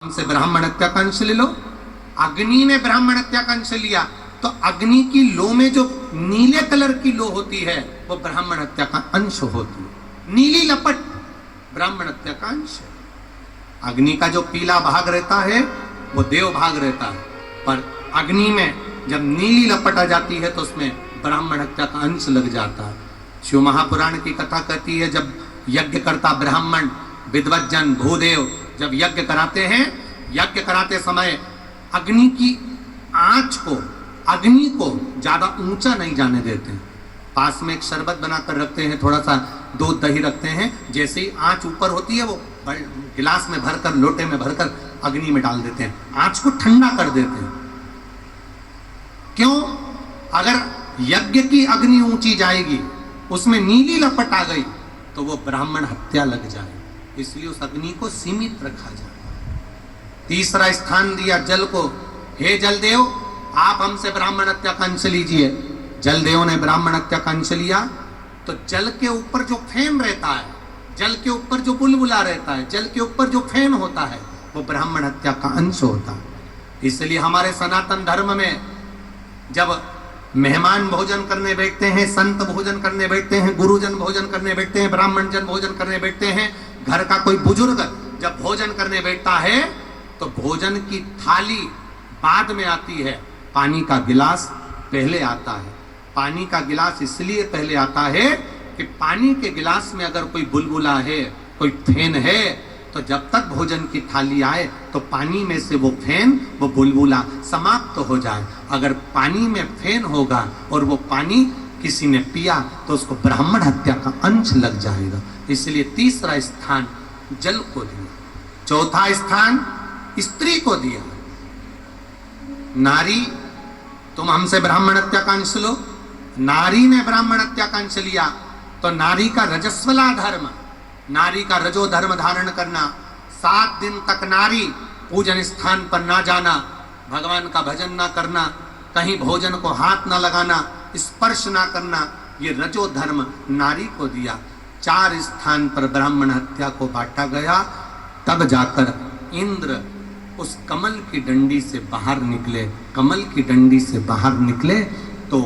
से ब्राह्मण हत्या का अंश ले लो। अग्नि ने ब्राह्मण हत्या का अंश लिया तो अग्नि की लो में जो नीले कलर की लो होती है वो ब्राह्मण हत्या का अंश होती है। नीली लपट ब्राह्मण हत्या का अंश है। अग्नि का जो पीला भाग रहता है वो देव भाग रहता है, पर अग्नि में जब नीली लपट आ जाती है तो उसमें ब्राह्मण हत्या का अंश लग जाता है। शिव महापुराण की कथा कहती है, जब यज्ञ करता ब्राह्मण विद्वज्जन भूदेव जब यज्ञ कराते हैं, यज्ञ कराते समय अग्नि की आंच को, अग्नि को ज्यादा ऊंचा नहीं जाने देते। पास में एक शरबत बनाकर रखते हैं, थोड़ा सा दूध दही रखते हैं, जैसे ही आंच ऊपर होती है वो गिलास में भरकर, लोटे में भरकर अग्नि में डाल देते हैं, आंच को ठंडा कर देते हैं। क्यों? अगर यज्ञ की अग्नि ऊंची जाएगी, उसमें नीली लपट आ गई तो वो ब्राह्मण हत्या लग जाएगी, इसलिए उस अग्नि को सीमित रखा जाए। तीसरा स्थान दिया जल को, हे जलदेव आप हमसे ब्राह्मण हत्या का अंश लीजिए। जलदेव ने ब्राह्मण हत्या का अंश लिया तो जल के ऊपर जो फेन रहता है, जल के ऊपर जो बुलबुला रहता है, जल के ऊपर जो फेन होता है वो ब्राह्मण हत्या का अंश होता है। इसलिए हमारे सनातन धर्म में जब मेहमान भोजन करने बैठते हैं, संत भोजन करने बैठते हैं, गुरुजन भोजन करने बैठते हैं, ब्राह्मण जन भोजन करने बैठते हैं, घर का कोई बुजुर्ग जब भोजन करने बैठता है तो भोजन की थाली बाद में आती है, पानी का गिलास पहले आता है। पानी का गिलास इसलिए पहले आता है कि पानी के गिलास में अगर कोई बुलबुला है, कोई फेन है, तो जब तक भोजन की थाली आए तो पानी में से वो फेन, वो बुलबुला समाप्त हो जाए। अगर पानी में फेन होगा और वो पानी किसी ने पिया तो उसको ब्राह्मण हत्या का अंश लग जाएगा। इसलिए तीसरा स्थान जल को दिया। चौथा स्थान स्त्री को दिया। नारी, तुम हमसे ब्राह्मण हत्या का अंश लो। नारी ने ब्राह्मण हत्या का अंश लिया तो नारी का रजस्वला धर्म, नारी का रजो धर्म धारण करना, 7 दिन तक नारी पूजन स्थान पर ना जाना, भगवान का भजन ना करना, कहीं भोजन को हाथ ना लगाना, स्पर्श ना करना, ये रजो धर्म नारी को दिया। 4 स्थान पर ब्राह्मण हत्या को बांटा गया। तब जाकर इंद्र उस कमल की डंडी से बाहर निकले। कमल की डंडी से बाहर निकले तो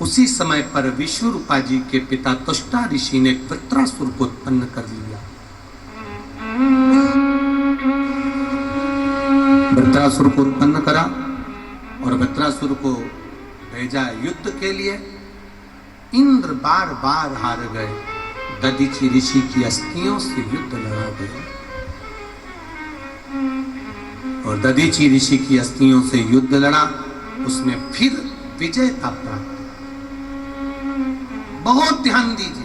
उसी समय पर विश्वरूपा जी के पिता तुष्टा ऋषि ने वृत्रासुर को उत्पन्न कर लिया। वृत्रासुर को उत्पन्न करा और वृत्रासुर को भेजा युद्ध के लिए। इंद्र बार बार हार गए, दधीचि ऋषि की अस्थियों से युद्ध लड़ा गए और दधीचि ऋषि की अस्थियों से युद्ध लड़ा, उसमें फिर विजयता प्राप्त। बहुत ध्यान दीजिए,